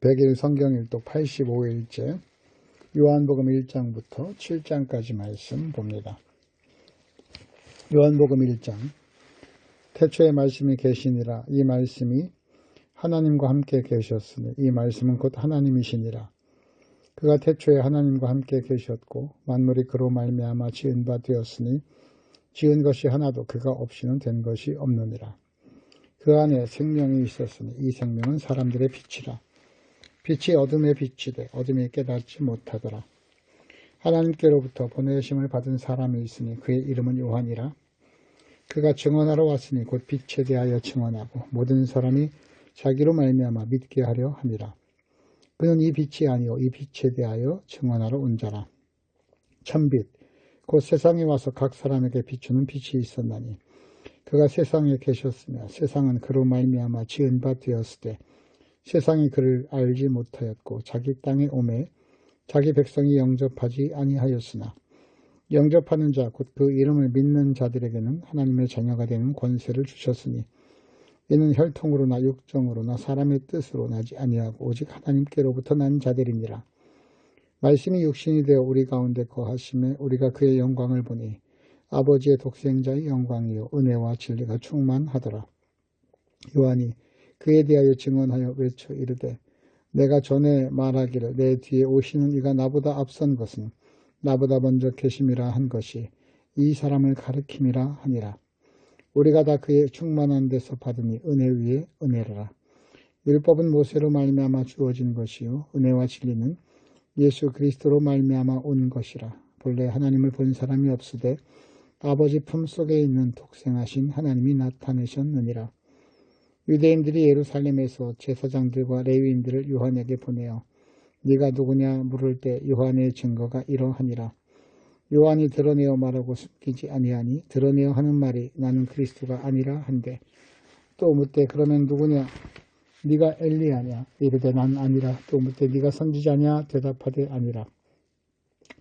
100일 성경일독 85일째 요한복음 1장부터 7장까지 말씀 봅니다. 요한복음 1장. 태초에 말씀이 계시니라. 이 말씀이 하나님과 함께 계셨으니 이 말씀은 곧 하나님이시니라. 그가 태초에 하나님과 함께 계셨고 만물이 그로 말미암아 지은 바 되었으니 지은 것이 하나도 그가 없이는 된 것이 없느니라. 그 안에 생명이 있었으니 이 생명은 사람들의 빛이라. 빛이 어둠에 비치되 어둠이 깨닫지 못하더라. 하나님께로부터 보내심을 받은 사람이 있으니 그의 이름은 요한이라. 그가 증언하러 왔으니 곧 빛에 대하여 증언하고 모든 사람이 자기로 말미암아 믿게 하려 함이라. 그는 이 빛이 아니요 이 빛에 대하여 증언하러 온 자라. 참빛 곧 세상에 와서 각 사람에게 비추는 빛이 있었나니 그가 세상에 계셨으며 세상은 그로 말미암아 지은 바 되었으되 세상이 그를 알지 못하였고 자기 땅에 오매 자기 백성이 영접하지 아니하였으나 영접하는 자 곧 그 이름을 믿는 자들에게는 하나님의 자녀가 되는 권세를 주셨으니 이는 혈통으로나 육정으로나 사람의 뜻으로 나지 아니하고 오직 하나님께로부터 난 자들이니라. 말씀이 육신이 되어 우리 가운데 거하심에 우리가 그의 영광을 보니 아버지의 독생자의 영광이요 은혜와 진리가 충만하더라. 요한이 그에 대하여 증언하여 외쳐 이르되 내가 전에 말하기를 내 뒤에 오시는 이가 나보다 앞선 것은 나보다 먼저 계심이라 한 것이 이 사람을 가리킴이라 하니라. 우리가 다 그의 충만한 데서 받으니 은혜 위에 은혜라. 율법은 모세로 말미암아 주어진 것이요 은혜와 진리는 예수 그리스도로 말미암아 온 것이라. 본래 하나님을 본 사람이 없으되 아버지 품속에 있는 독생하신 하나님이 나타내셨느니라. 유대인들이 예루살렘에서 제사장들과 레위인들을 요한에게 보내어 네가 누구냐 물을 때 요한의 증거가 이러하니라. 요한이 드러내어 말하고 숨기지 아니하니 드러내어 하는 말이 나는 그리스도가 아니라 한데 또 묻되 그러면 누구냐 네가 엘리야냐 이르되 난 아니라 또 묻되 네가 선지자냐 대답하되 아니라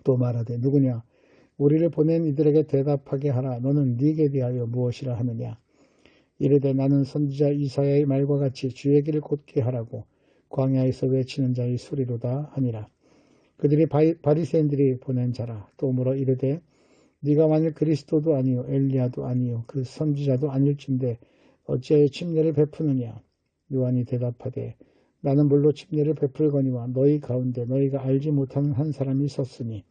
또 말하되 누구냐 우리를 보낸 이들에게 대답하게 하라. 너는 네게 대하여 무엇이라 하느냐 이르되 나는 선지자 이사야의 말과 같이 주의 길을 곧게 하라고 광야에서 외치는 자의 소리로다 하니라. 그들이 바리새인들이 보낸 자라. 또 물어 이르되 네가 만일 그리스도도 아니요 엘리야도 아니요 그 선지자도 아닐진데 어찌하여 침례를 베푸느냐. 요한이 대답하되 나는 물로 침례를 베풀거니와 너희 가운데 너희가 알지 못하는 한 사람이 있었으니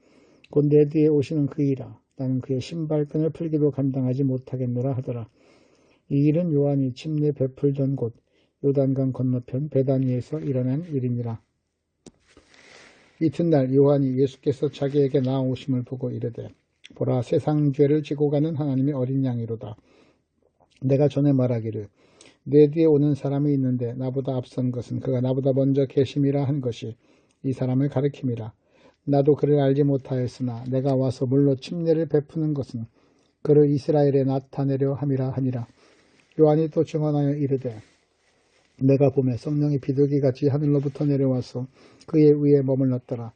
곧 내 뒤에 오시는 그이라. 나는 그의 신발끈을 풀기도 감당하지 못하겠노라 하더라. 이 일은 요한이 침례 베풀던 곳 요단강 건너편 베다니에서 일어난 일이니라. 이튿날 요한이 예수께서 자기에게 나오심을 보고 이르되 보라 세상 죄를 지고 가는 하나님의 어린 양이로다. 내가 전에 말하기를 내 뒤에 오는 사람이 있는데 나보다 앞선 것은 그가 나보다 먼저 계심이라 한 것이 이 사람을 가리킴이라. 나도 그를 알지 못하였으나 내가 와서 물로 침례를 베푸는 것은 그를 이스라엘에 나타내려 함이라 하니라. 요한이 또 증언하여 이르되 내가 보매 성령이 비둘기같이 하늘로부터 내려와서 그의 위에 머물렀더라.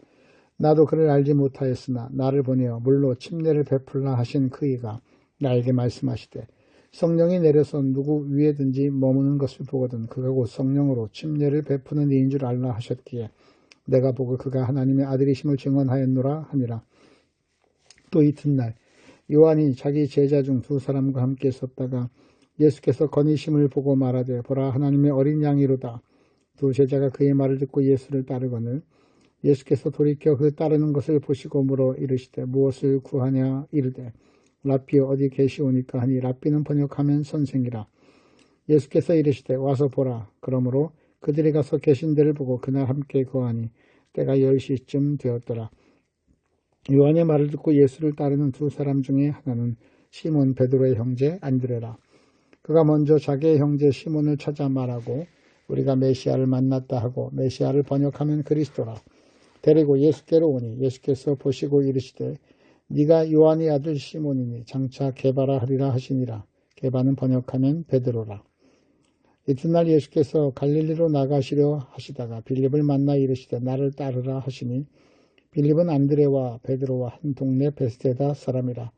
나도 그를 알지 못하였으나 나를 보내어 물로 침례를 베풀라 하신 그이가 나에게 말씀하시되 성령이 내려서 누구 위에든지 머무는 것을 보거든 그가 곧 성령으로 침례를 베푸는 이인 줄 알라 하셨기에 내가 보고 그가 하나님의 아들이심을 증언하였노라 하니라. 또 이튿날 요한이 자기 제자 중 두 사람과 함께 섰다가 예수께서 거니심을 보고 말하되 보라 하나님의 어린 양이로다. 두 제자가 그의 말을 듣고 예수를 따르거늘 예수께서 돌이켜 그 따르는 것을 보시고 물어 이르시되 무엇을 구하냐 이르되 랍비여 어디 계시오니까 하니 랍비는 번역하면 선생이라. 예수께서 이르시되 와서 보라. 그러므로 그들이 가서 계신 데를 보고 그날 함께 거하니 때가 10시쯤 되었더라. 요한의 말을 듣고 예수를 따르는 두 사람 중에 하나는 시몬 베드로의 형제 안드레라. 그가 먼저 자기의 형제 시몬을 찾아 말하고 우리가 메시아를 만났다 하고 메시아를 번역하면 그리스도라. 데리고 예수께로 오니 예수께서 보시고 이르시되 네가 요한의 아들 시몬이니 장차 게바라 하리라 하시니라. 게바는 번역하면 베드로라. 이튿날 예수께서 갈릴리로 나가시려 하시다가 빌립을 만나 이르시되 나를 따르라 하시니 빌립은 안드레와 베드로와 한 동네 베스데다 사람이라.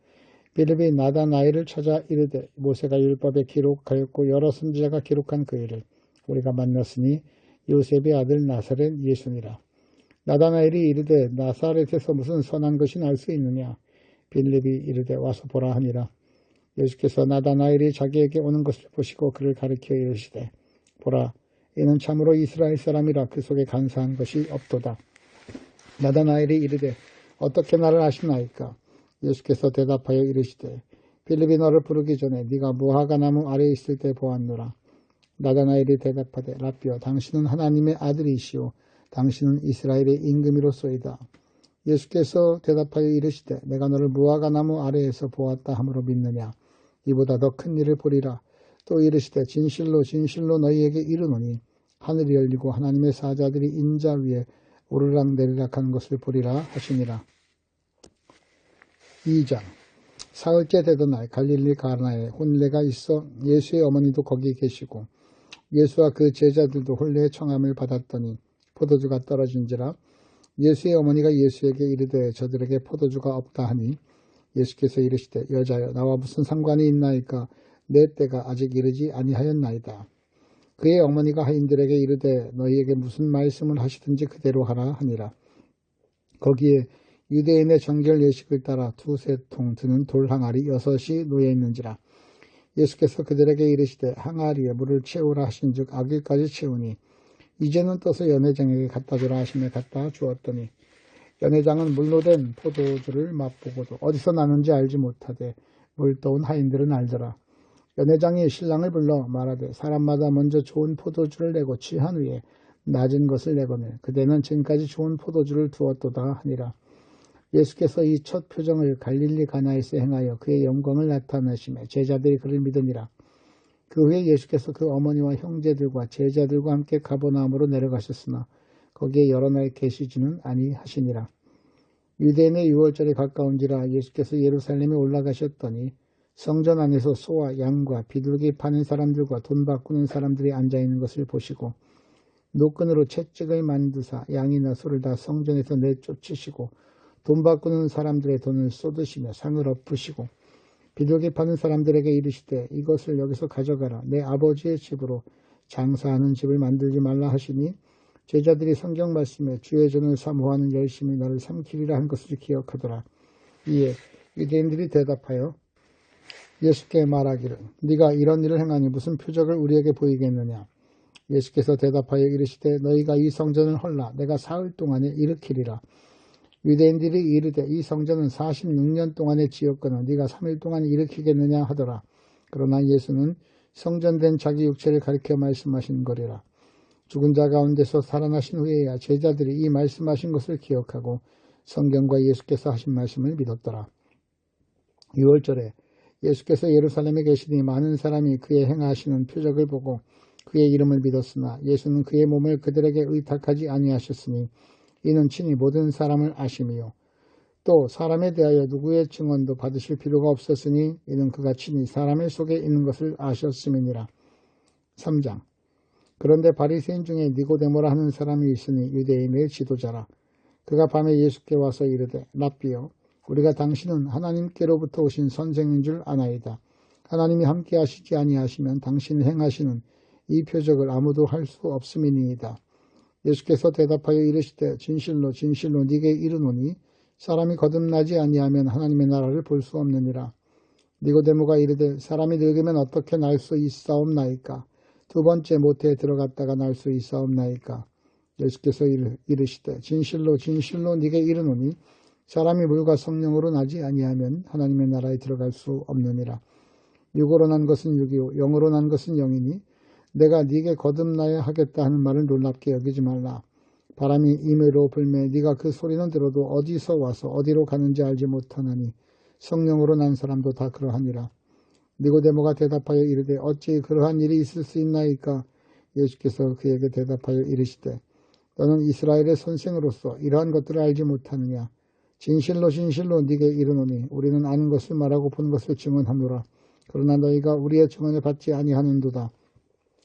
빌립이 나다나엘을 찾아 이르되 모세가 율법에 기록하였고 여러 선지자가 기록한 그 일을 우리가 만났으니 요셉의 아들 나사렛 예수니라. 나다나엘이 이르되 나사렛에서 무슨 선한 것이 날 수 있느냐. 빌립이 이르되 와서 보라 하니라. 예수께서 나다나엘이 자기에게 오는 것을 보시고 그를 가리켜 이르시되 보라 이는 참으로 이스라엘 사람이라 그 속에 간사한 것이 없도다. 나다나엘이 이르되 어떻게 나를 아시나이까. 예수께서 대답하여 이르시되 빌립이 너를 부르기 전에 네가 무화과 나무 아래에 있을 때 보았노라. 나다나엘이 대답하되 라삐여 당신은 하나님의 아들이시오 당신은 이스라엘의 임금이로소이다. 예수께서 대답하여 이르시되 내가 너를 무화과 나무 아래에서 보았다 함으로 믿느냐. 이보다 더 큰 일을 보리라. 또 이르시되 진실로 진실로 너희에게 이르노니 하늘이 열리고 하나님의 사자들이 인자 위에 오르락내리락 하는 것을 보리라 하시니라. 2장. 사흘째 되던 날 갈릴리 가나에 혼례가 있어 예수의 어머니도 거기 계시고 예수와 그 제자들도 혼례의 청함을 받았더니 포도주가 떨어진지라. 예수의 어머니가 예수에게 이르되 저들에게 포도주가 없다 하니 예수께서 이르시되 여자여 나와 무슨 상관이 있나이까. 내 때가 아직 이르지 아니하였나이다. 그의 어머니가 하인들에게 이르되 너희에게 무슨 말씀을 하시든지 그대로 하라 하니라. 거기에 유대인의 정결 예식을 따라 두세 통 드는 돌 항아리 6이 놓여 있는지라. 예수께서 그들에게 이르시되 항아리에 물을 채우라 하신즉 아귀까지 채우니 이제는 떠서 연회장에게 갖다 주라 하시며 갖다 주었더니 연회장은 물로 된 포도주를 맛보고도 어디서 나는지 알지 못하되 물떠온 하인들은 알더라. 연회장이 신랑을 불러 말하되 사람마다 먼저 좋은 포도주를 내고 취한 후에 낮은 것을 내거늘 그대는 지금까지 좋은 포도주를 두었도다 하니라. 예수께서 이 첫 표정을 갈릴리 가나에서 행하여 그의 영광을 나타내시며 제자들이 그를 믿으니라. 그 후에 예수께서 그 어머니와 형제들과 제자들과 함께 가버나움으로 내려가셨으나 거기에 여러 날 계시지는 아니하시니라. 유대인의 유월절에 가까운지라 예수께서 예루살렘에 올라가셨더니 성전 안에서 소와 양과 비둘기 파는 사람들과 돈 바꾸는 사람들이 앉아있는 것을 보시고 노끈으로 채찍을 만드사 양이나 소를 다 성전에서 내쫓으시고 돈 바꾸는 사람들의 돈을 쏟으시며 상을 엎으시고 비둘기 파는 사람들에게 이르시되 이것을 여기서 가져가라. 내 아버지의 집으로 장사하는 집을 만들지 말라 하시니 제자들이 성경 말씀에 주의 전을 사모하는 열심히 너를 삼키리라 한 것을 기억하더라. 이에 유대인들이 대답하여 예수께 말하기를 네가 이런 일을 행하니 무슨 표적을 우리에게 보이겠느냐. 예수께서 대답하여 이르시되 너희가 이 성전을 헐라 내가 사흘 동안에 일으키리라. 유대인들이 이르되 이 성전은 46년 동안에 지었거늘 네가 3일 동안 일으키겠느냐 하더라. 그러나 예수는 성전된 자기 육체를 가리켜 말씀하신 거리라. 죽은 자 가운데서 살아나신 후에야 제자들이 이 말씀하신 것을 기억하고 성경과 예수께서 하신 말씀을 믿었더라. 6월절에 예수께서 예루살렘에 계시니 많은 사람이 그의 행하시는 표적을 보고 그의 이름을 믿었으나 예수는 그의 몸을 그들에게 의탁하지 아니하셨으니 이는 친히 모든 사람을 아심이요 또 사람에 대하여 누구의 증언도 받으실 필요가 없었으니 이는 그가 친히 사람의 속에 있는 것을 아셨음이니라. 3장. 그런데 바리새인 중에 니고데모라 하는 사람이 있으니 유대인의 지도자라. 그가 밤에 예수께 와서 이르되 라삐여 우리가 당신은 하나님께로부터 오신 선생인 줄 아나이다. 하나님이 함께 하시지 아니하시면 당신이 행하시는 이 표적을 아무도 할 수 없음이니이다. 예수께서 대답하여 이르시되 진실로 진실로 네게 이르노니 사람이 거듭나지 아니하면 하나님의 나라를 볼 수 없느니라. 니고데모가 이르되 사람이 늙으면 어떻게 날 수 있사옵나이까. 두 번째 모태에 들어갔다가 날 수 있사옵나이까. 예수께서 이르시되 진실로 진실로 네게 이르노니 사람이 물과 성령으로 나지 아니하면 하나님의 나라에 들어갈 수 없느니라. 육으로 난 것은 육이요 영으로 난 것은 영이니 내가 네게 거듭나야 하겠다 하는 말을 놀랍게 여기지 말라. 바람이 임의로 불매 네가 그 소리는 들어도 어디서 와서 어디로 가는지 알지 못하나니 성령으로 난 사람도 다 그러하니라. 니고데모가 대답하여 이르되 어찌 그러한 일이 있을 수 있나이까. 예수께서 그에게 대답하여 이르시되 너는 이스라엘의 선생으로서 이러한 것들을 알지 못하느냐. 진실로 진실로 네게 이르노니 우리는 아는 것을 말하고 본 것을 증언하노라. 그러나 너희가 우리의 증언을 받지 아니하는도다.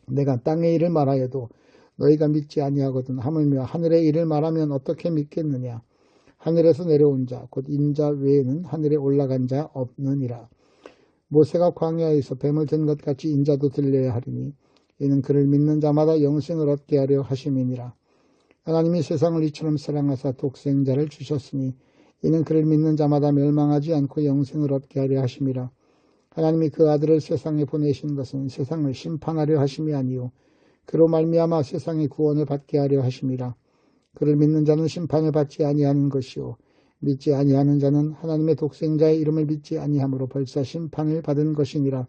내가 땅의 일을 말하여도 너희가 믿지 아니하거든. 하물며 하늘의 일을 말하면 어떻게 믿겠느냐. 하늘에서 내려온 자 곧 인자 외에는 하늘에 올라간 자 없느니라. 모세가 광야에서 뱀을 든 것 같이 인자도 들려야 하리니 이는 그를 믿는 자마다 영생을 얻게 하려 하심이니라. 하나님이 세상을 이처럼 사랑하사 독생자를 주셨으니 이는 그를 믿는 자마다 멸망하지 않고 영생을 얻게 하려 하심이라. 하나님이 그 아들을 세상에 보내신 것은 세상을 심판하려 하심이 아니요 그로 말미암아 세상의 구원을 받게 하려 하심이라. 그를 믿는 자는 심판을 받지 아니하는 것이요 믿지 아니하는 자는 하나님의 독생자의 이름을 믿지 아니함으로 벌써 심판을 받은 것이니라.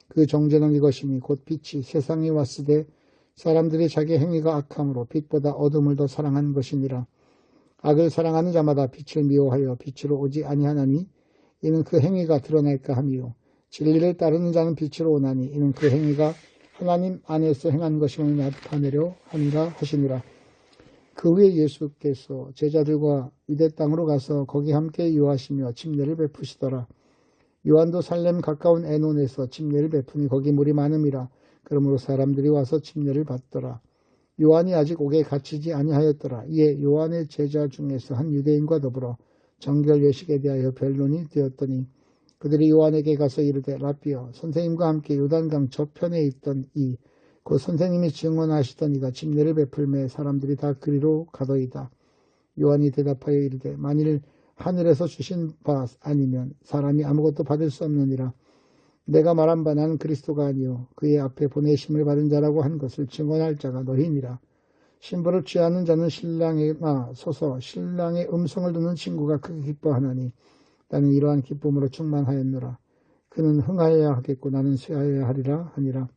그 정죄는 이것이니 곧 빛이 세상에 왔으되 사람들이 자기 행위가 악함으로 빛보다 어둠을 더 사랑한 것이니라. 악을 사랑하는 자마다 빛을 미워하여 빛으로 오지 아니하나니 이는 그 행위가 드러날까 함이요 진리를 따르는 자는 빛으로 오나니 이는 그 행위가 하나님 안에서 행한 것임을 나타내려 함이라 하시니라. 그 후에 예수께서 제자들과 유대 땅으로 가서 거기 함께 유하시며 침례를 베푸시더라. 요한도 살렘 가까운 에논에서 침례를 베푸니 거기 물이 많음이라. 그러므로 사람들이 와서 침례를 받더라. 요한이 아직 옥에 갇히지 아니하였더라. 이에 요한의 제자 중에서 한 유대인과 더불어 정결 예식에 대하여 변론이 되었더니 그들이 요한에게 가서 이르되 라삐여 선생님과 함께 요단강 저편에 있던 곧 선생님이 증언하시던 이가 침례를 베풀매 사람들이 다 그리로 가더이다. 요한이 대답하여 이르되 만일 하늘에서 주신 바 아니면 사람이 아무것도 받을 수 없느니라. 내가 말한 바 나는 그리스도가 아니요 그의 앞에 보내심을 받은 자라고 한 것을 증언할 자가 너희니라. 신부를 취하는 자는 신랑에 서서 신랑의 음성을 듣는 친구가 크게 기뻐하나니 나는 이러한 기쁨으로 충만하였노라. 그는 흥하여야 하겠고 나는 쇠하여야 하리라 하니라.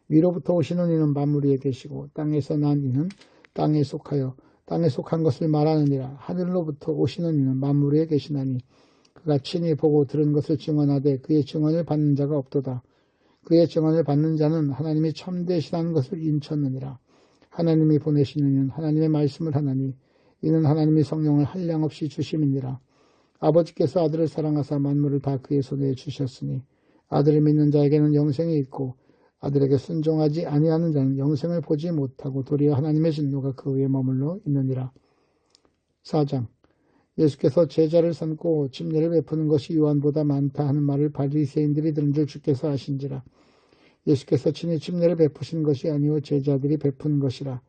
위로부터 오시는 이는 만물 위에 계시고 땅에서 난 이는 땅에 속하여 땅에 속한 것을 말하느니라. 하늘로부터 오시는 이는 만물 위에 계시나니 그가 친히 보고 들은 것을 증언하되 그의 증언을 받는 자가 없도다. 그의 증언을 받는 자는 하나님이 참되시다는 것을 인쳤느니라. 하나님이 보내시는 이는 하나님의 말씀을 하나니 이는 하나님이 성령을 한량없이 주심이니라. 아버지께서 아들을 사랑하사 만물을 다 그의 손에 주셨으니 아들을 믿는 자에게는 영생이 있고 아들에게 순종하지 아니하는 자는 영생을 보지 못하고 도리어 하나님의 진노가 그 위에 머물러 있느니라. 4장 예수께서 제자를 삼고 침례를 베푸는 것이 요한보다 많다 하는 말을 바리새인들이 들은 줄 주께서 아신지라. 예수께서 친히 침례를 베푸신 것이 아니오 제자들이 베푸는 것이라.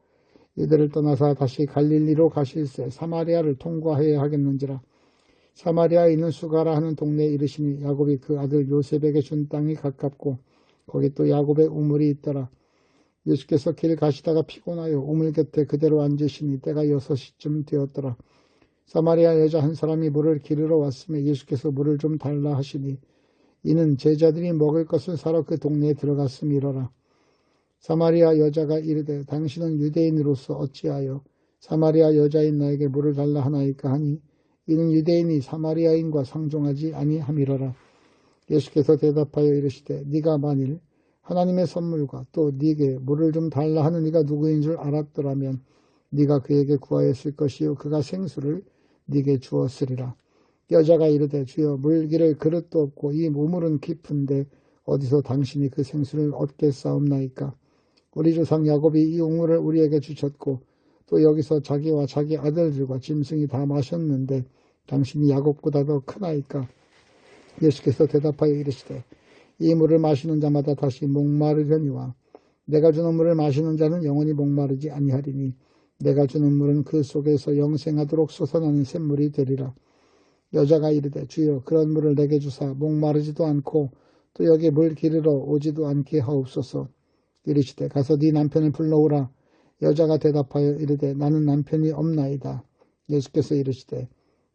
이들을 떠나서 다시 갈릴리로 가실새 사마리아를 통과해야 하겠는지라. 사마리아에 있는 수가라 하는 동네에 이르시니 야곱이 그 아들 요셉에게 준 땅이 가깝고 거기 또 야곱의 우물이 있더라. 예수께서 길 가시다가 피곤하여 우물 곁에 그대로 앉으시니 때가 6시쯤 되었더라. 사마리아 여자 한 사람이 물을 기르러 왔으며 예수께서 물을 좀 달라 하시니 이는 제자들이 먹을 것을 사러 그 동네에 들어갔음이러라. 사마리아 여자가 이르되 당신은 유대인으로서 어찌하여 사마리아 여자인 나에게 물을 달라 하나이까 하니 이는 유대인이 사마리아인과 상종하지 아니함이러라. 예수께서 대답하여 이르시되 네가 만일 하나님의 선물과 또 네게 물을 좀 달라 하는 이가 누구인 줄 알았더라면 네가 그에게 구하였을 것이요 그가 생수를 네게 주었으리라. 여자가 이르되 주여 물기를 그릇도 없고 이 우물은 깊은데 어디서 당신이 그 생수를 얻겠사옵나이까. 우리 조상 야곱이 이 우물을 우리에게 주셨고 또 여기서 자기와 자기 아들들과 짐승이 다 마셨는데 당신이 야곱보다 더 크나이까. 예수께서 대답하여 이르시되 이 물을 마시는 자마다 다시 목마르려니와 내가 주는 물을 마시는 자는 영원히 목마르지 아니하리니 내가 주는 물은 그 속에서 영생하도록 솟아나는 샘물이 되리라. 여자가 이르되 주여 그런 물을 내게 주사 목마르지도 않고 또 여기 물 기르러 오지도 않게 하옵소서. 이르시되 가서 네 남편을 불러오라. 여자가 대답하여 이르되 나는 남편이 없나이다. 예수께서 이르시되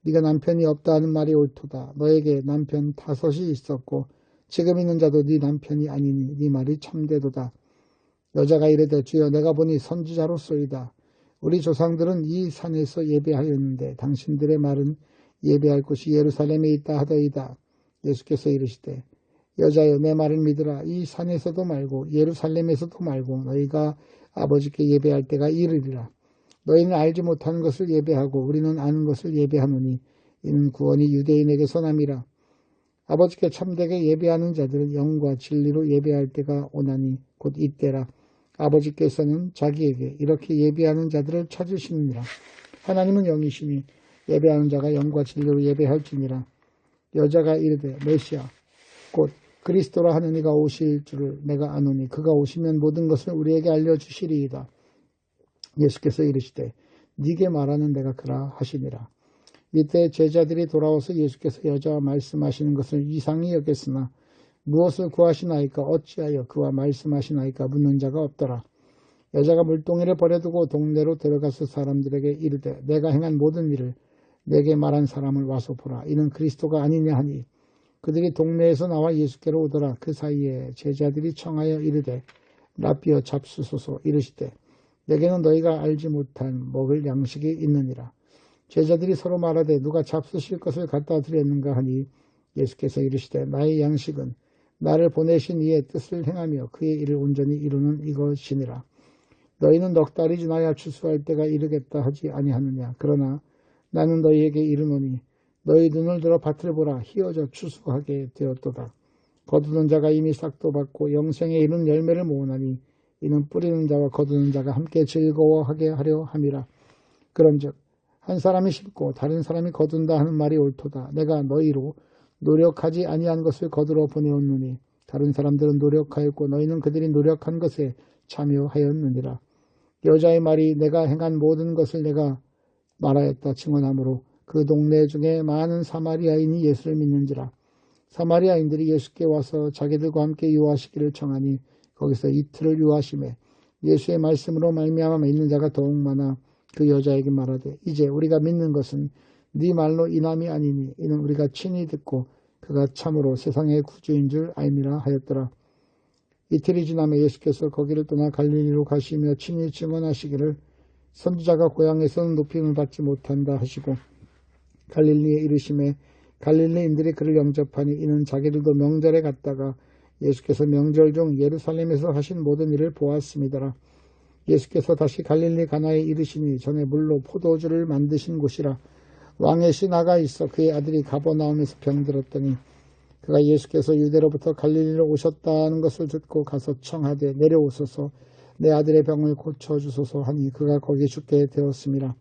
네가 남편이 없다 하는 말이 옳도다. 너에게 남편 5이 있었고 지금 있는 자도 네 남편이 아니니 네 말이 참되도다. 여자가 이르되 주여 내가 보니 선지자로소이다. 우리 조상들은 이 산에서 예배하였는데 당신들의 말은 예배할 곳이 예루살렘에 있다 하더이다. 예수께서 이르시되 여자여 내 말을 믿으라. 이 산에서도 말고 예루살렘에서도 말고 너희가 아버지께 예배할 때가 이르리라. 너희는 알지 못하는 것을 예배하고 우리는 아는 것을 예배하노니 이는 구원이 유대인에게서 남이라. 아버지께 참되게 예배하는 자들은 영과 진리로 예배할 때가 오나니 곧 이때라. 아버지께서는 자기에게 이렇게 예배하는 자들을 찾으시느니라. 하나님은 영이시니 예배하는 자가 영과 진리로 예배할지니라. 여자가 이르되 메시아 곧 그리스도라 하는 이가 오실 줄을 내가 아노니 그가 오시면 모든 것을 우리에게 알려주시리이다. 예수께서 이르시되 네게 말하는 내가 그라 하시니라. 이때 제자들이 돌아와서 예수께서 여자와 말씀하시는 것을 이상히 여겼으나 무엇을 구하시나이까 어찌하여 그와 말씀하시나이까 묻는 자가 없더라. 여자가 물동이를 버려두고 동네로 들어가서 사람들에게 이르되 내가 행한 모든 일을 내게 말한 사람을 와서 보라. 이는 그리스도가 아니냐 하니 그들이 동네에서 나와 예수께로 오더라. 그 사이에 제자들이 청하여 이르되 라비어 잡수소서 이르시되 내게는 너희가 알지 못한 먹을 양식이 있느니라. 제자들이 서로 말하되 누가 잡수실 것을 갖다 드렸는가 하니 예수께서 이르시되 나의 양식은 나를 보내신 이의 뜻을 행하며 그의 일을 온전히 이루는 이것이니라. 너희는 넉 달이 지나야 추수할 때가 이르겠다 하지 아니하느냐. 그러나 나는 너희에게 이르노니 너희 눈을 들어 밭을 보라. 희어져 추수하게 되었도다. 거두는 자가 이미 싹도 받고 영생에 이른 열매를 모으나니 이는 뿌리는 자와 거두는 자가 함께 즐거워하게 하려 함이라. 그런즉 한 사람이 심고 다른 사람이 거둔다 하는 말이 옳도다. 내가 너희로 노력하지 아니한 것을 거두러 보내었느니 다른 사람들은 노력하였고 너희는 그들이 노력한 것에 참여하였느니라. 여자의 말이 내가 행한 모든 것을 내가 말하였다 증언하므로 그 동네 중에 많은 사마리아인이 예수를 믿는지라. 사마리아인들이 예수께 와서 자기들과 함께 유하시기를 청하니 거기서 이틀을 유하심에 예수의 말씀으로 말미암아 믿는 자가 더욱 많아 그 여자에게 말하되 이제 우리가 믿는 것은 네 말로 인함이 아니니 이는 우리가 친히 듣고 그가 참으로 세상의 구주인 줄 알미라 하였더라. 이틀이 지나며 예수께서 거기를 떠나 갈릴리로 가시며 친히 증언하시기를 선지자가 고향에서는 높임을 받지 못한다 하시고 갈릴리에 이르심에 갈릴리인들이 그를 영접하니 이는 자기들도 명절에 갔다가 예수께서 명절 중 예루살렘에서 하신 모든 일을 보았음이더라. 예수께서 다시 갈릴리 가나에 이르시니 전에 물로 포도주를 만드신 곳이라. 왕의 신하가 있어 그의 아들이 가버나움에서 병들었더니 그가 예수께서 유대로부터 갈릴리로 오셨다는 것을 듣고 가서 청하되 내려오소서 내 아들의 병을 고쳐주소서 하니 그가 거기 죽게 되었음이라.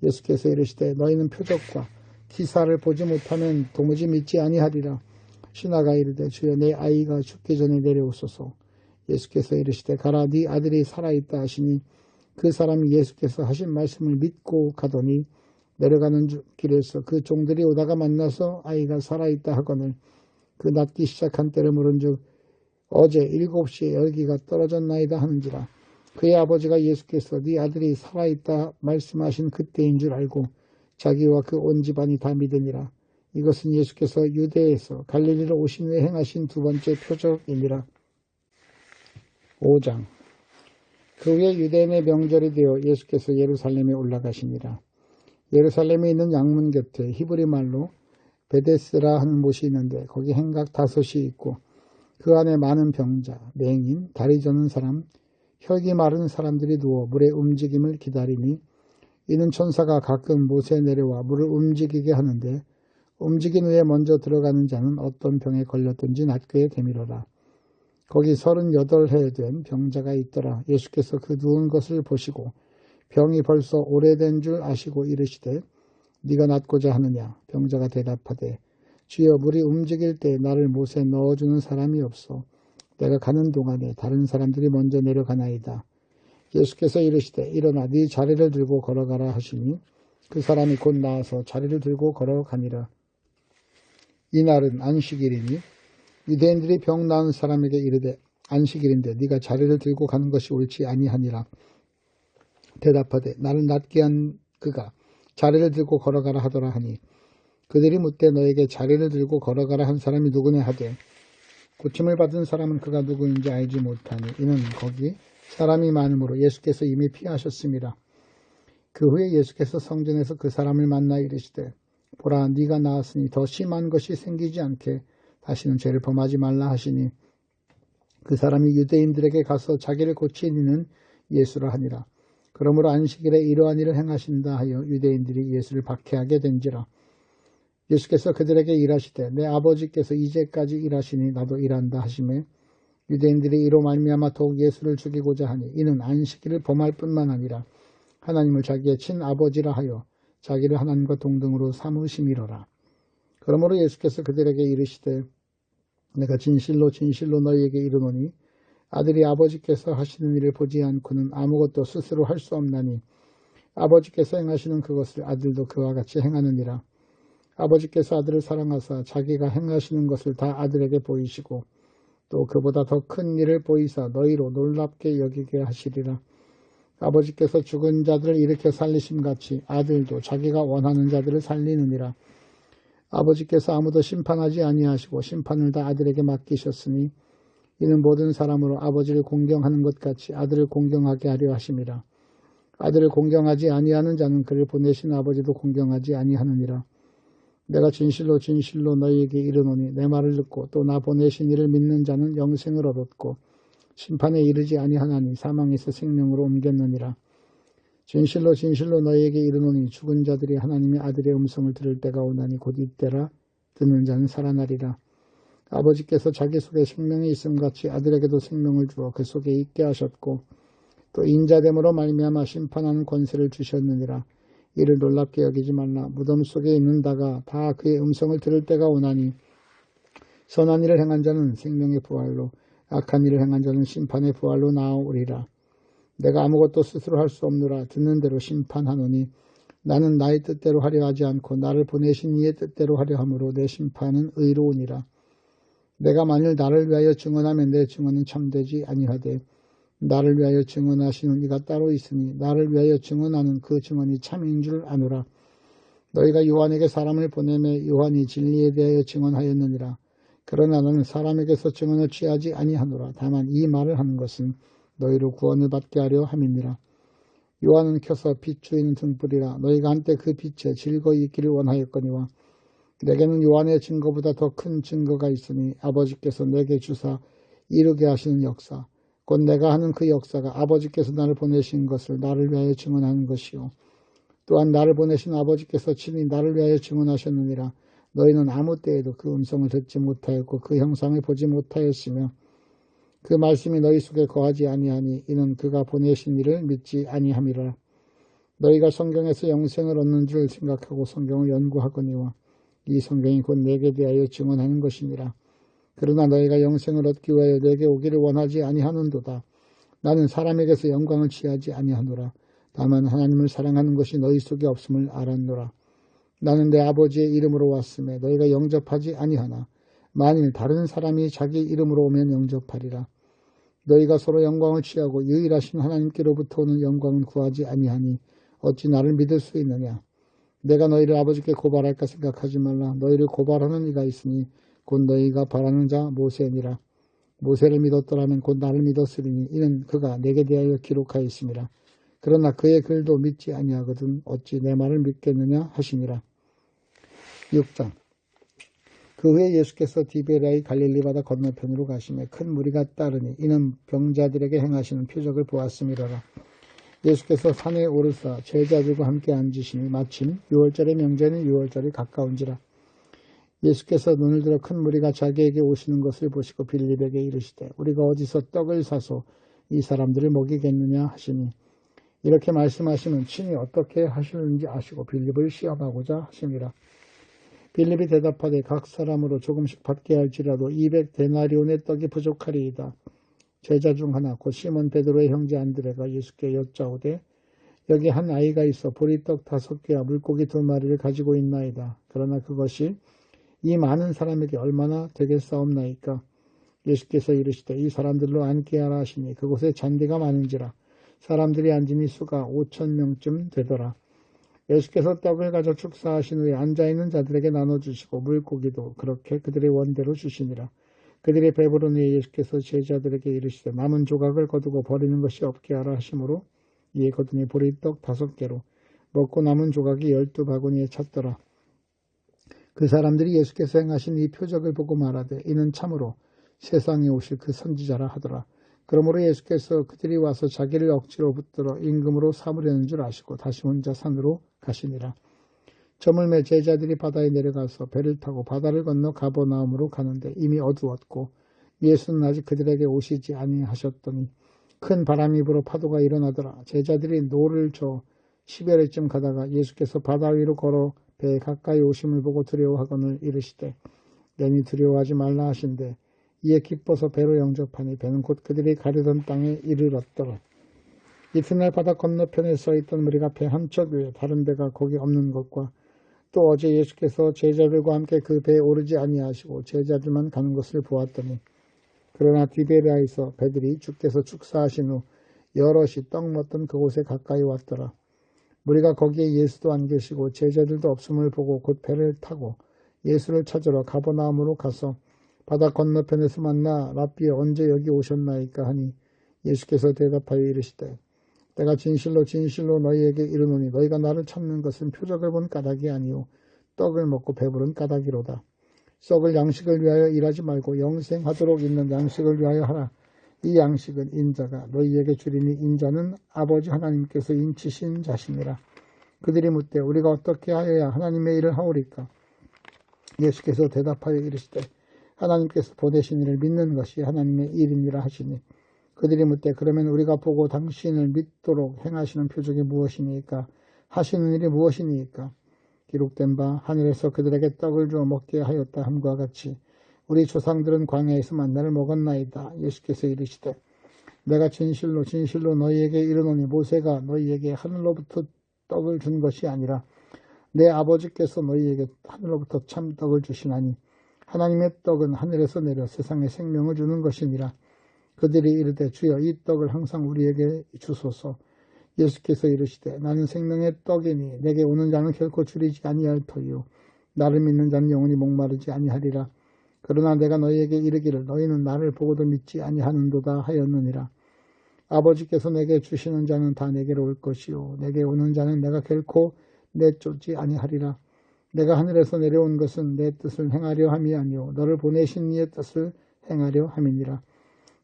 예수께서 이르시되 너희는 표적과 기사를 보지 못하면 도무지 믿지 아니하리라. 신하가 이르되 주여 내 아이가 죽기 전에 내려오소서. 예수께서 이르시되 가라 네 아들이 살아있다 하시니 그 사람이 예수께서 하신 말씀을 믿고 가더니 내려가는 길에서 그 종들이 오다가 만나서 아이가 살아있다 하거늘 그 낫기 시작한 때를 물은즉 어제 7시에 열기가 떨어졌나이다 하는지라. 그의 아버지가 예수께서 네 아들이 살아있다 말씀하신 그때인 줄 알고 자기와 그 온 집안이 다 믿으니라. 이것은 예수께서 유대에서 갈릴리로 오신 후에 행하신 두 번째 표적이니라. 5장. 그 후에 유대인의 명절이 되어 예수께서 예루살렘에 올라가시니라. 예루살렘에 있는 양문 곁에 히브리 말로 베데스라 하는 곳이 있는데 거기 행각 5이 있고 그 안에 많은 병자, 맹인, 다리 저는 사람, 혈기 마른 사람들이 누워 물의 움직임을 기다리니 이는 천사가 가끔 못에 내려와 물을 움직이게 하는데 움직인 후에 먼저 들어가는 자는 어떤 병에 걸렸든지 낫게 되밀어라. 거기 38해 된 병자가 있더라. 예수께서 그 누운 것을 보시고 병이 벌써 오래된 줄 아시고 이르시되 네가 낫고자 하느냐. 병자가 대답하되 주여 물이 움직일 때 나를 못에 넣어주는 사람이 없어. 내가 가는 동안에 다른 사람들이 먼저 내려가나이다. 예수께서 이르시되 일어나 네 자리를 들고 걸어가라 하시니 그 사람이 곧 나와서 자리를 들고 걸어가니라. 이날은 안식일이니 유대인들이 병 나은 사람에게 이르되 안식일인데 네가 자리를 들고 가는 것이 옳지 아니하니라. 대답하되 나를 낫게 한 그가 자리를 들고 걸어가라 하더라 하니 그들이 묻되 너에게 자리를 들고 걸어가라 한 사람이 누구냐 하되 고침을 받은 사람은 그가 누구인지 알지 못하니 이는 거기 사람이 많으므로 예수께서 이미 피하셨습니다. 그 후에 예수께서 성전에서 그 사람을 만나 이르시되 보라 네가 나았으니 더 심한 것이 생기지 않게 다시는 죄를 범하지 말라 하시니 그 사람이 유대인들에게 가서 자기를 고친 이는 예수라 하니라. 그러므로 안식일에 이러한 일을 행하신다 하여 유대인들이 예수를 박해하게 된지라. 예수께서 그들에게 일하시되 내 아버지께서 이제까지 일하시니 나도 일한다 하시매 유대인들이 이로 말미암아 더욱 예수를 죽이고자 하니 이는 안식일을 범할 뿐만 아니라 하나님을 자기의 친아버지라 하여 자기를 하나님과 동등으로 삼으심이로라. 그러므로 예수께서 그들에게 이르시되 내가 진실로 진실로 너희에게 이르노니 아들이 아버지께서 하시는 일을 보지 않고는 아무것도 스스로 할 수 없나니 아버지께서 행하시는 그것을 아들도 그와 같이 행하느니라. 아버지께서 아들을 사랑하사 자기가 행하시는 것을 다 아들에게 보이시고 또 그보다 더 큰 일을 보이사 너희로 놀랍게 여기게 하시리라. 아버지께서 죽은 자들을 일으켜 살리심같이 아들도 자기가 원하는 자들을 살리느니라. 아버지께서 아무도 심판하지 아니하시고 심판을 다 아들에게 맡기셨으니 이는 모든 사람으로 아버지를 공경하는 것 같이 아들을 공경하게 하려 하심이라. 아들을 공경하지 아니하는 자는 그를 보내신 아버지도 공경하지 아니하느니라. 내가 진실로 진실로 너희에게 이르노니 내 말을 듣고 또 나 보내신 이를 믿는 자는 영생을 얻었고 심판에 이르지 아니하나니 사망에서 생명으로 옮겼느니라. 진실로 진실로 너희에게 이르노니 죽은 자들이 하나님의 아들의 음성을 들을 때가 오나니 곧 이때라. 듣는 자는 살아나리라. 아버지께서 자기 속에 생명이 있음같이 아들에게도 생명을 주어 그 속에 있게 하셨고 또 인자됨으로 말미암아 심판하는 권세를 주셨느니라. 이를 놀랍게 여기지 말라. 무덤 속에 있는다가 다 그의 음성을 들을 때가 오나니 선한 일을 행한 자는 생명의 부활로 악한 일을 행한 자는 심판의 부활로 나오리라. 내가 아무것도 스스로 할 수 없노라. 듣는 대로 심판하노니 나는 나의 뜻대로 하려 하지 않고 나를 보내신 이의 뜻대로 하려 함으로 내 심판은 의로우니라. 내가 만일 나를 위하여 증언하면 내 증언은 참되지 아니하되 나를 위하여 증언하시는 이가 따로 있으니 나를 위하여 증언하는 그 증언이 참인 줄 아노라. 너희가 요한에게 사람을 보내매 요한이 진리에 대하여 증언하였느니라. 그러나 나는 사람에게서 증언을 취하지 아니하노라. 다만 이 말을 하는 것은 너희로 구원을 받게 하려 함이니라. 요한은 켜서 빛 주이는 등불이라. 너희가 한때 그 빛에 즐거이 있기를 원하였거니와 내게는 요한의 증거보다 더 큰 증거가 있으니 아버지께서 내게 주사 이루게 하시는 역사 곧 내가 하는 그 역사가 아버지께서 나를 보내신 것을 나를 위하여 증언하는 것이요 또한 나를 보내신 아버지께서 친히 나를 위하여 증언하셨느니라. 너희는 아무 때에도 그 음성을 듣지 못하였고 그 형상을 보지 못하였으며 그 말씀이 너희 속에 거하지 아니하니 이는 그가 보내신 이를 믿지 아니함이라. 너희가 성경에서 영생을 얻는 줄 생각하고 성경을 연구하거니와 이 성경이 곧 내게 대하여 증언하는 것이니라. 그러나 너희가 영생을 얻기 위하여 내게 오기를 원하지 아니하는도다. 나는 사람에게서 영광을 취하지 아니하노라. 다만 하나님을 사랑하는 것이 너희 속에 없음을 알았노라. 나는 내 아버지의 이름으로 왔음에 너희가 영접하지 아니하나 만일 다른 사람이 자기 이름으로 오면 영접하리라. 너희가 서로 영광을 취하고 유일하신 하나님께로부터 오는 영광은 구하지 아니하니 어찌 나를 믿을 수 있느냐. 내가 너희를 아버지께 고발할까 생각하지 말라. 너희를 고발하는 이가 있으니 곧 너희가 바라는 자 모세니라. 모세를 믿었더라면 곧 나를 믿었으리니 이는 그가 내게 대하여 기록하였음이라. 그러나 그의 글도 믿지 아니하거든 어찌 내 말을 믿겠느냐 하시니라. 6장. 그 후에 예수께서 디베랴의 갈릴리 바다 건너편으로 가시며 큰 무리가 따르니 이는 병자들에게 행하시는 표적을 보았음이로라. 예수께서 산에 오르사 제자들과 함께 앉으시니 마침 6월절의 명제는 6월절이 가까운지라. 예수께서 눈을 들어 큰 무리가 자기에게 오시는 것을 보시고 빌립에게 이르시되 우리가 어디서 떡을 사서 이 사람들을 먹이겠느냐 하시니 이렇게 말씀하시면 친히 어떻게 하시는지 아시고 빌립을 시험하고자 하심이라. 빌립이 대답하되 각 사람으로 조금씩 받게 할지라도 200데나리온의 떡이 부족하리이다. 제자 중 하나 곧 시몬 베드로의 형제 안드레가 예수께 여짜오되 여기 한 아이가 있어 보리떡 5개와 물고기 2마리를 가지고 있나이다. 그러나 그것이 이 많은 사람에게 얼마나 되겠사옵나이까. 예수께서 이르시되 이 사람들로 앉게 하라 하시니 그곳에 잔디가 많은지라 사람들이 앉으니 수가 5,000명쯤 되더라. 예수께서 떡을 가져 축사하신 후에 앉아있는 자들에게 나눠주시고 물고기도 그렇게 그들의 원대로 주시니라. 그들이 배부른 후에 예수께서 제자들에게 이르시되 남은 조각을 거두고 버리는 것이 없게 하라 하시므로 이에 거두니 보리떡 5개로 먹고 남은 조각이 12바구니에 찼더라. 그 사람들이 예수께서 행하신 이 표적을 보고 말하되 이는 참으로 세상에 오실 그 선지자라 하더라. 그러므로 예수께서 그들이 와서 자기를 억지로 붙들어 임금으로 삼으려는 줄 아시고 다시 혼자 산으로 가시니라. 저물매 제자들이 바다에 내려가서 배를 타고 바다를 건너 가버나움으로 가는데 이미 어두웠고 예수는 아직 그들에게 오시지 아니하셨더니 큰 바람이 불어 파도가 일어나더라. 제자들이 노를 저 10여리쯤 가다가 예수께서 바다 위로 걸어 배에 가까이 오심을 보고 두려워하거늘 이르시되 내니 두려워하지 말라 하신대 이에 기뻐서 배로 영접하니 배는 곧 그들이 가려던 땅에 이르렀더라. 이튿날 바다 건너편에 서있던 무리가 배 한척 위에 다른 배가 거기 없는 것과 또 어제 예수께서 제자들과 함께 그 배에 오르지 아니하시고 제자들만 가는 것을 보았더니 그러나 디베리아에서 배들이 주께서 축사하신 후 여럿이 떡 먹던 그곳에 가까이 왔더라. 무리가 거기에 예수도 안 계시고 제자들도 없음을 보고 곧 배를 타고 예수를 찾으러 가버나움으로 가서 바다 건너편에서 만나 랍비여 언제 여기 오셨나이까 하니 예수께서 대답하여 이르시되 내가 진실로 진실로 너희에게 이르노니 너희가 나를 찾는 것은 표적을 본 까닭이 아니요 떡을 먹고 배부른 까닭이로다. 썩을 양식을 위하여 일하지 말고 영생하도록 있는 양식을 위하여 하라. 이 양식은 인자가 너희에게 주리니 인자는 아버지 하나님께서 인치신 자시니라. 그들이 묻되 우리가 어떻게 하여야 하나님의 일을 하오리까? 예수께서 대답하여 이르시되 하나님께서 보내신 이를 믿는 것이 하나님의 일이니라 하시니 그들이 묻되 그러면 우리가 보고 당신을 믿도록 행하시는 표적이 무엇이니까? 하시는 일이 무엇이니까? 기록된 바 하늘에서 그들에게 떡을 주어 먹게 하였다 함과 같이 우리 조상들은 광야에서 만나를 먹었나이다. 예수께서 이르시되 내가 진실로 진실로 너희에게 이르노니 모세가 너희에게 하늘로부터 떡을 준 것이 아니라 내 아버지께서 너희에게 하늘로부터 참 떡을 주시나니 하나님의 떡은 하늘에서 내려 세상에 생명을 주는 것이니라. 그들이 이르되 주여 이 떡을 항상 우리에게 주소서. 예수께서 이르시되 나는 생명의 떡이니 내게 오는 자는 결코 줄이지 아니할 터이요 나를 믿는 자는 영원히 목마르지 아니하리라. 그러나 내가 너희에게 이르기를 너희는 나를 보고도 믿지 아니하는도다 하였느니라. 아버지께서 내게 주시는 자는 다 내게로 올 것이요 내게 오는 자는 내가 결코 내쫓지 아니하리라. 내가 하늘에서 내려온 것은 내 뜻을 행하려 함이 아니요 너를 보내신 이의 뜻을 행하려 함이니라.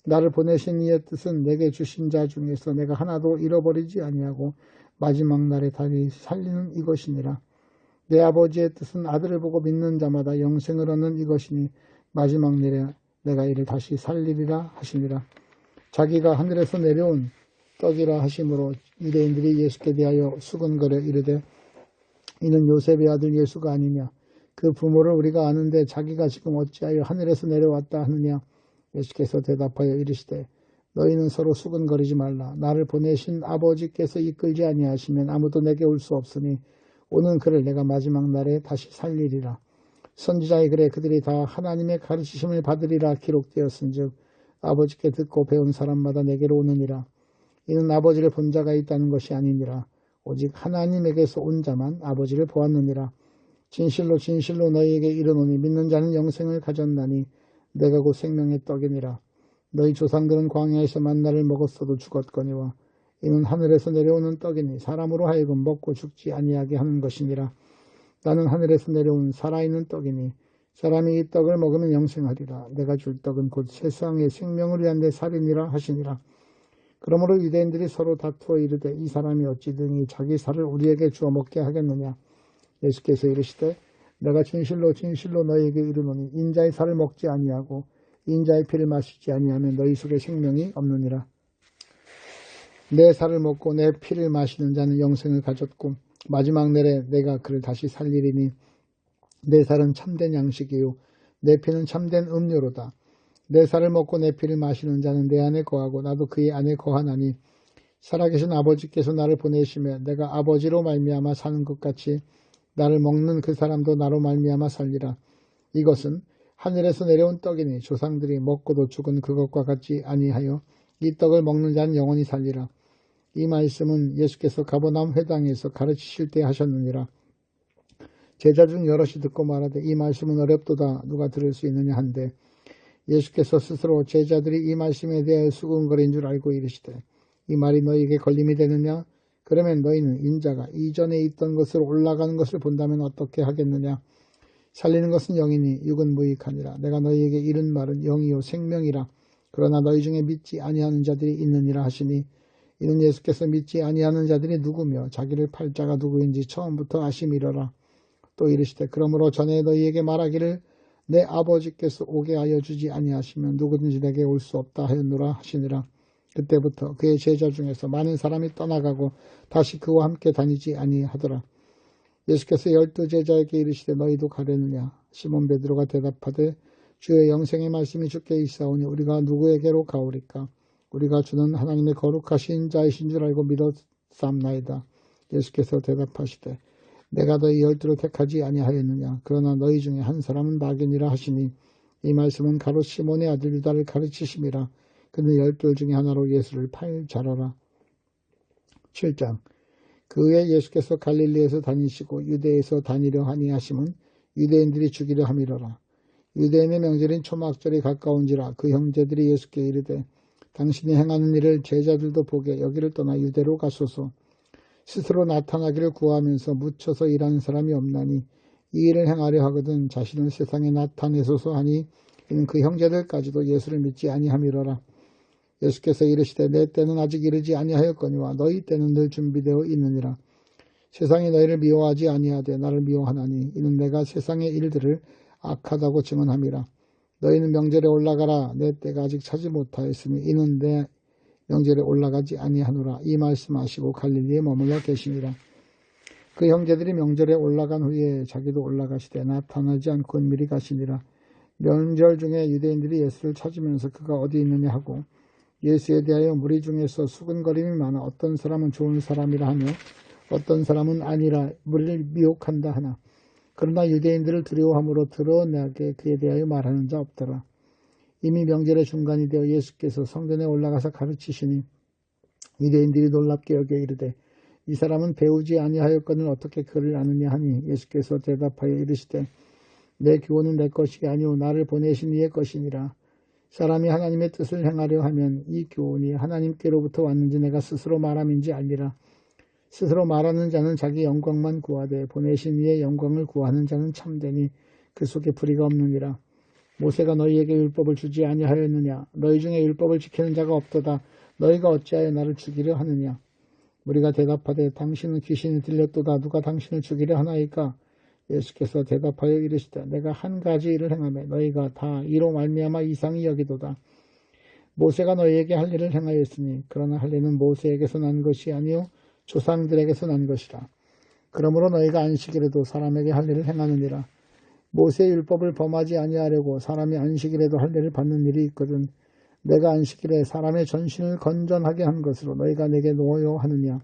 나를 보내신 이의 뜻은 내게 주신 자 중에서 내가 하나도 잃어버리지 아니하고 마지막 날에 다시 살리는 이것이니라. 내 아버지의 뜻은 아들을 보고 믿는 자마다 영생을 얻는 이것이니 마지막 날에 내가 이를 다시 살리리라 하시니라. 자기가 하늘에서 내려온 떡이라 하심으로 유대인들이 예수께 대하여 수근거려 이르되 이는 요셉의 아들 예수가 아니냐. 그 부모를 우리가 아는데 자기가 지금 어찌하여 하늘에서 내려왔다 하느냐. 예수께서 대답하여 이르시되 너희는 서로 수근거리지 말라. 나를 보내신 아버지께서 이끌지 아니하시면 아무도 내게 올 수 없으니 오는 그를 내가 마지막 날에 다시 살리리라. 선지자의 글에 그들이 다 하나님의 가르치심을 받으리라 기록되었은즉 아버지께 듣고 배운 사람마다 내게로 오느니라. 이는 아버지를 본 자가 있다는 것이 아니니라. 오직 하나님에게서 온 자만 아버지를 보았느니라. 진실로 진실로 너희에게 이르노니 믿는 자는 영생을 가졌나니 내가 곧 생명의 떡이니라. 너희 조상들은 광야에서 만나를 먹었어도 죽었거니와 이는 하늘에서 내려오는 떡이니 사람으로 하여금 먹고 죽지 아니하게 하는 것이니라. 나는 하늘에서 내려온 살아있는 떡이니 사람이 이 떡을 먹으면 영생하리라. 내가 줄 떡은 곧 세상의 생명을 위한 내 살이니라 하시니라. 그러므로 유대인들이 서로 다투어 이르되 이 사람이 어찌 등이 자기 살을 우리에게 주어 먹게 하겠느냐. 예수께서 이르시되 내가 진실로 진실로 너희에게 이르노니 인자의 살을 먹지 아니하고 인자의 피를 마시지 아니하면 너희 속에 생명이 없느니라. 내 살을 먹고 내 피를 마시는 자는 영생을 가졌고 마지막 날에 내가 그를 다시 살리리니 내 살은 참된 양식이요 내 피는 참된 음료로다. 내 살을 먹고 내 피를 마시는 자는 내 안에 거하고 나도 그의 안에 거하나니 살아계신 아버지께서 나를 보내시며 내가 아버지로 말미암아 사는 것 같이 나를 먹는 그 사람도 나로 말미암아 살리라. 이것은 하늘에서 내려온 떡이니 조상들이 먹고도 죽은 그것과 같지 아니하여 이 떡을 먹는 자는 영원히 살리라. 이 말씀은 예수께서 가버나움 회당에서 가르치실 때 하셨느니라. 제자 중 여럿이 듣고 말하되 이 말씀은 어렵도다 누가 들을 수 있느냐 한데 예수께서 스스로 제자들이 이 말씀에 대하여 수군거린 줄 알고 이르시되 이 말이 너희에게 걸림이 되느냐? 그러면 너희는 인자가 이전에 있던 것으로 올라가는 것을 본다면 어떻게 하겠느냐? 살리는 것은 영이니 육은 무익하니라. 내가 너희에게 이른 말은 영이요 생명이라. 그러나 너희 중에 믿지 아니하는 자들이 있느니라 하시니 이는 예수께서 믿지 아니하는 자들이 누구며 자기를 팔 자가 누구인지 처음부터 아심이러라. 또 이르시되 그러므로 전에 너희에게 말하기를 내 아버지께서 오게 하여 주지 아니하시면 누구든지 내게 올 수 없다 하였노라 하시니라. 그때부터 그의 제자 중에서 많은 사람이 떠나가고 다시 그와 함께 다니지 아니하더라. 예수께서 12 제자에게 이르시되 너희도 가려느냐? 시몬 베드로가 대답하되 주의 영생의 말씀이 주께 있사오니 우리가 누구에게로 가오리까? 우리가 주는 하나님의 거룩하신 자이신 줄 알고 믿었사옵나이다. 예수께서 대답하시되 내가 너희 12를 택하지 아니하였느냐? 그러나 너희 중에 한 사람은 나귀니라 하시니 이 말씀은 가롯 시몬의 아들 유다를 가르치심이라. 그는 12 중에 하나로 예수를 팔 자라라. 7장. 그 후에 예수께서 갈릴리에서 다니시고 유대에서 다니려 하니 하심은 유대인들이 죽이려 함이로라. 유대인의 명절인 초막절이 가까운지라. 그 형제들이 예수께 이르되 당신이 행하는 일을 제자들도 보게 여기를 떠나 유대로 가소서. 스스로 나타나기를 구하면서 묻혀서 일하는 사람이 없나니 이 일을 행하려 하거든 자신을 세상에 나타내소서 하니 이는 그 형제들까지도 예수를 믿지 아니함이로라. 예수께서 이르시되 내 때는 아직 이르지 아니하였거니와 너희 때는 늘 준비되어 있느니라. 세상이 너희를 미워하지 아니하되 나를 미워하나니 이는 내가 세상의 일들을 악하다고 증언함이라. 너희는 명절에 올라가라. 내 때가 아직 차지 못하였으니 이는 내 명절에 올라가지 아니하노라. 이 말씀하시고 갈릴리에 머물러 계시니라. 그 형제들이 명절에 올라간 후에 자기도 올라가시되 나타나지 않고 은밀히 가시니라. 명절 중에 유대인들이 예수를 찾으면서 그가 어디 있느냐 하고 예수에 대하여 무리 중에서 수근거림이 많아 어떤 사람은 좋은 사람이라 하며 어떤 사람은 아니라 무리를 미혹한다 하나 그러나 유대인들을 두려워함으로 드러나게 그에 대하여 말하는 자 없더라. 이미 명절의 중간이 되어 예수께서 성전에 올라가서 가르치시니 유대인들이 놀랍게 여겨 이르되 이 사람은 배우지 아니하였거늘 어떻게 그를 아느냐 하니 예수께서 대답하여 이르시되 내 교훈은 내 것이 아니오 나를 보내신 이의 것이니라. 사람이 하나님의 뜻을 행하려 하면 이 교훈이 하나님께로부터 왔는지 내가 스스로 말함인지 알리라. 스스로 말하는 자는 자기 영광만 구하되 보내신 이의 영광을 구하는 자는 참되니 그 속에 불의가 없느니라. 모세가 너희에게 율법을 주지 아니하였느냐? 너희 중에 율법을 지키는 자가 없도다. 너희가 어찌하여 나를 죽이려 하느냐? 우리가 대답하되 당신은 귀신이 들렸도다. 누가 당신을 죽이려 하나이까? 예수께서 대답하여 이르시되 내가 한 가지 일을 행하매 너희가 다 이로 말미암아 이상히 여기도다. 모세가 너희에게 할 일을 행하였으니 그러나 할 일은 모세에게서 난 것이 아니요 조상들에게서 난 것이라. 그러므로 너희가 안식일에도 사람에게 할 일을 행하느니라. 모세의 율법을 범하지 아니하려고 사람이 안식일에도 할 일을 받는 일이 있거든 내가 안식일에 사람의 전신을 건전하게 한 것으로 너희가 내게 노여 하느냐.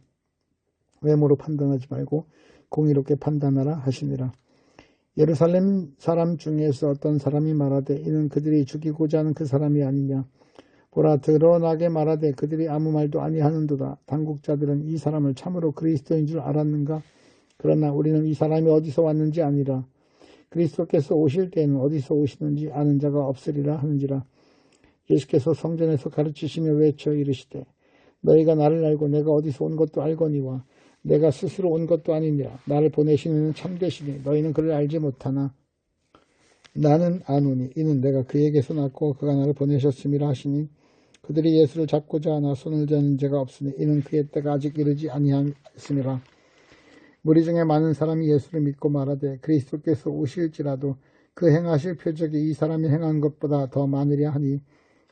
외모로 판단하지 말고 공의롭게 판단하라 하시니라. 예루살렘 사람 중에서 어떤 사람이 말하되 이는 그들이 죽이고자 하는 그 사람이 아니냐. 보라 드러나게 말하되 그들이 아무 말도 아니하는도다. 당국자들은 이 사람을 참으로 그리스도인 줄 알았는가. 그러나 우리는 이 사람이 어디서 왔는지 아니라 그리스도께서 오실 때에는 어디서 오시는지 아는 자가 없으리라 하는지라. 예수께서 성전에서 가르치시며 외쳐 이르시되 너희가 나를 알고 내가 어디서 온 것도 알거니와 내가 스스로 온 것도 아니니라. 나를 보내시는 이는 참되시니 너희는 그를 알지 못하나 나는 아노니 이는 내가 그에게서 났고 그가 나를 보내셨음이라 하시니 그들이 예수를 잡고자 하나 손을 대는 자가 없으니 이는 그의 때가 아직 이르지 아니하였음이라. 무리 중에 많은 사람이 예수를 믿고 말하되 그리스도께서 오실지라도 그 행하실 표적이 이 사람이 행한 것보다 더 많으랴 하니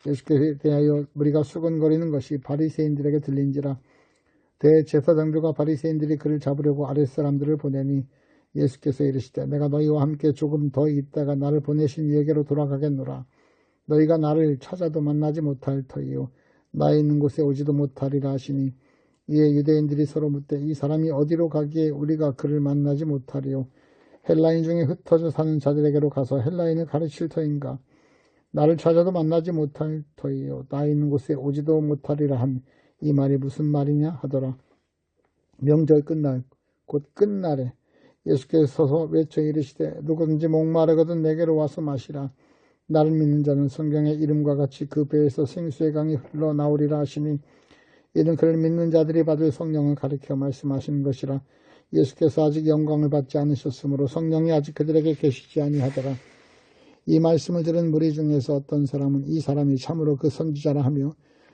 예수께 대하여 무리가 수근거리는 것이 바리새인들에게 들린지라. 대제사장들과 바리새인들이 그를 잡으려고 아랫사람들을 보내니 예수께서 이르시되 내가 너희와 함께 조금 더 있다가 나를 보내신 이에게로 돌아가겠노라. 너희가 나를 찾아도 만나지 못할 터이요 나 있는 곳에 오지도 못하리라 하시니 이에 유대인들이 서로 묻되 이 사람이 어디로 가기에 우리가 그를 만나지 못하리요. 헬라인 중에 흩어져 사는 자들에게로 가서 헬라인을 가르칠 터인가. 나를 찾아도 만나지 못할 터이요 나 있는 곳에 오지도 못하리라 함. 이 말이 무슨 말이냐 하더라. 명절 끝날 곧 끝날에 예수께서 서서 외쳐 이르시되 누구든지 목마르거든 내게로 와서 마시라. 나를 믿는 자는 성경의 이름과 같이 그 배에서 생수의 강이 흘러나오리라 하시니 이는 그를 믿는 자들이 받을 성령을 가리켜 말씀하시는 것이라. 예수께서 아직 영광을 받지 않으셨으므로 성령이 아직 그들에게 계시지 아니하더라. 이 말씀을 들은 무리 중에서 어떤 사람은 이 사람이 참으로 그 선지자라 하며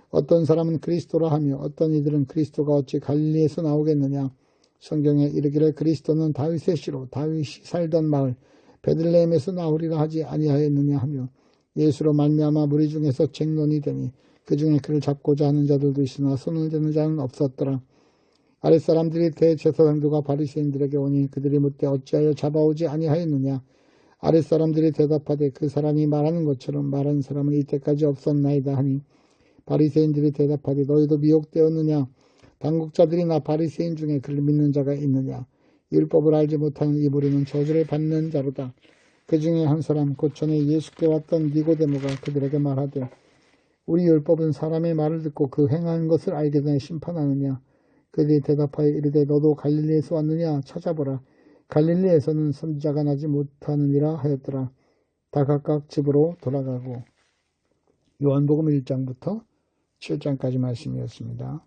어떤 사람은 그리스도라 하며 어떤 이들은 그리스도가 어찌 갈릴리에서 나오겠느냐. 성경에 이르기를 그리스도는 다윗의 씨로 다윗이 살던 마을 베들레헴에서 나오리라 하지 아니하였느냐 하며 예수로 말미암아 무리 중에서 쟁론이 되니 그 중에 그를 잡고자 하는 자들도 있으나 손을 대는 자는 없었더라. 아랫사람들이 대제사장들과 바리새인들에게 오니 그들이 묻되 어찌하여 잡아오지 아니하였느냐. 아랫사람들이 대답하되 그 사람이 말하는 것처럼 말한 사람은 이때까지 없었나이다 하니 바리새인들이 대답하되 너희도 미혹되었느냐? 당국자들이나 바리새인 중에 그를 믿는 자가 있느냐? 율법을 알지 못하는 이 무리는 저주를 받는 자로다. 그 중에 한 사람 곧 전에 예수께 왔던 니고데모가 그들에게 말하되 우리 율법은 사람의 말을 듣고 그 행하는 것을 알게 되어 심판하느냐? 그들이 대답하여 이르되 너도 갈릴리에서 왔느냐? 찾아보라. 갈릴리에서는 선지자가 나지 못하느니라 하였더라. 다 각각 집으로 돌아가고. 요한복음 1장부터 7장까지 말씀이었습니다.